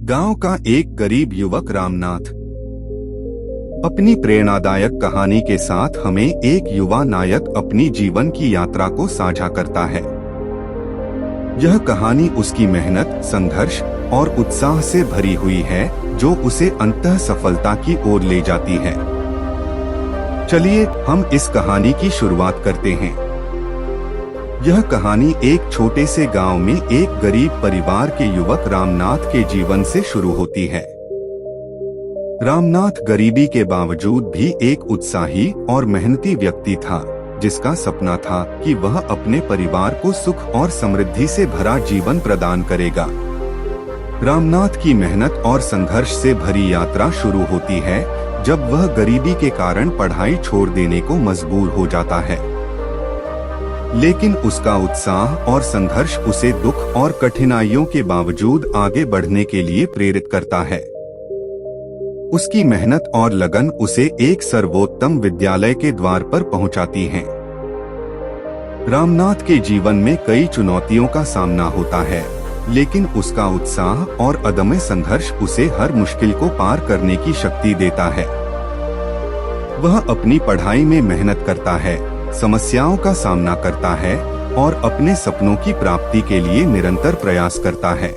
गांव का एक गरीब युवक रामनाथ अपनी प्रेरणादायक कहानी के साथ हमें एक युवा नायक अपनी जीवन की यात्रा को साझा करता है। यह कहानी उसकी मेहनत, संघर्ष और उत्साह से भरी हुई है, जो उसे अंततः सफलता की ओर ले जाती है। चलिए हम इस कहानी की शुरुआत करते हैं। यह कहानी एक छोटे से गांव में एक गरीब परिवार के युवक रामनाथ के जीवन से शुरू होती है। रामनाथ गरीबी के बावजूद भी एक उत्साही और मेहनती व्यक्ति था, जिसका सपना था कि वह अपने परिवार को सुख और समृद्धि से भरा जीवन प्रदान करेगा। रामनाथ की मेहनत और संघर्ष से भरी यात्रा शुरू होती है जब वह गरीबी के कारण पढ़ाई छोड़ देने को मजबूर हो जाता है। लेकिन उसका उत्साह और संघर्ष उसे दुख और कठिनाइयों के बावजूद आगे बढ़ने के लिए प्रेरित करता है। उसकी मेहनत और लगन उसे एक सर्वोत्तम विद्यालय के द्वार पर पहुंचाती हैं। रामनाथ के जीवन में कई चुनौतियों का सामना होता है, लेकिन उसका उत्साह और अदम्य संघर्ष उसे हर मुश्किल को पार करने की शक्ति देता है। वह अपनी पढ़ाई में मेहनत करता है, समस्याओं का सामना करता है और अपने सपनों की प्राप्ति के लिए निरंतर प्रयास करता है।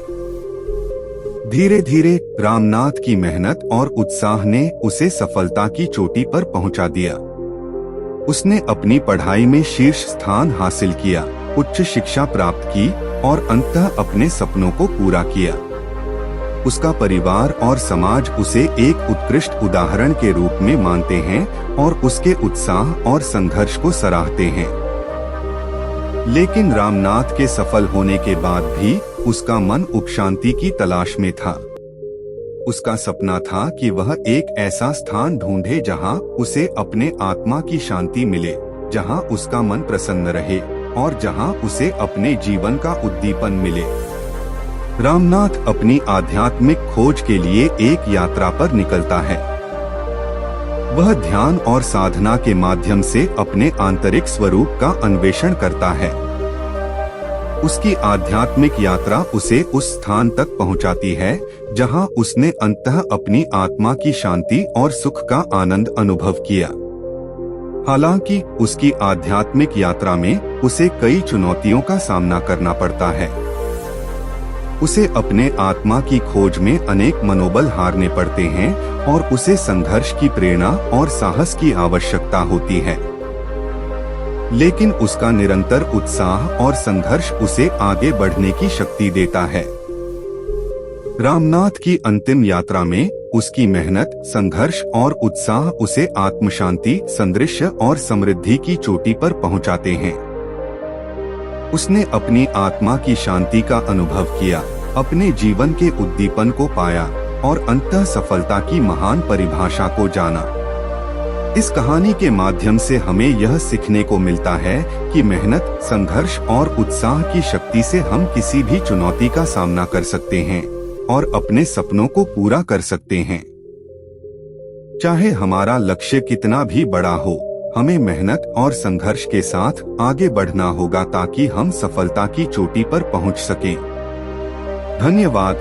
धीरे धीरे रामनाथ की मेहनत और उत्साह ने उसे सफलता की चोटी पर पहुंचा दिया। उसने अपनी पढ़ाई में शीर्ष स्थान हासिल किया, उच्च शिक्षा प्राप्त की और अंततः अपने सपनों को पूरा किया। उसका परिवार और समाज उसे एक उत्कृष्ट उदाहरण के रूप में मानते हैं और उसके उत्साह और संघर्ष को सराहते हैं। लेकिन रामनाथ के सफल होने के बाद भी उसका मन उपशांति की तलाश में था। उसका सपना था कि वह एक ऐसा स्थान ढूंढे जहां उसे अपने आत्मा की शांति मिले, जहां उसका मन प्रसन्न रहे और जहां उसे अपने जीवन का उद्दीपन मिले। रामनाथ अपनी आध्यात्मिक खोज के लिए एक यात्रा पर निकलता है। वह ध्यान और साधना के माध्यम से अपने आंतरिक स्वरूप का अन्वेषण करता है। उसकी आध्यात्मिक यात्रा उसे उस स्थान तक पहुंचाती है जहां उसने अंततः अपनी आत्मा की शांति और सुख का आनंद अनुभव किया। हालांकि उसकी आध्यात्मिक यात्रा में उसे कई चुनौतियों का सामना करना पड़ता है। उसे अपने आत्मा की खोज में अनेक मनोबल हारने पड़ते हैं और उसे संघर्ष की प्रेरणा और साहस की आवश्यकता होती है। लेकिन उसका निरंतर उत्साह और संघर्ष उसे आगे बढ़ने की शक्ति देता है। रामनाथ की अंतिम यात्रा में उसकी मेहनत, संघर्ष और उत्साह उसे आत्मशांति, संदृश्य और समृद्धि की चोटी पर पहुंचाते हैं। उसने अपनी आत्मा की शांति का अनुभव किया, अपने जीवन के उद्दीपन को पाया और अंततः सफलता की महान परिभाषा को जाना। इस कहानी के माध्यम से हमें यह सीखने को मिलता है कि मेहनत, संघर्ष और उत्साह की शक्ति से हम किसी भी चुनौती का सामना कर सकते हैं और अपने सपनों को पूरा कर सकते हैं। चाहे हमारा लक्ष्य कितना भी बड़ा हो, हमें मेहनत और संघर्ष के साथ आगे बढ़ना होगा ताकि हम सफलता की चोटी पर पहुंच सकें। धन्यवाद।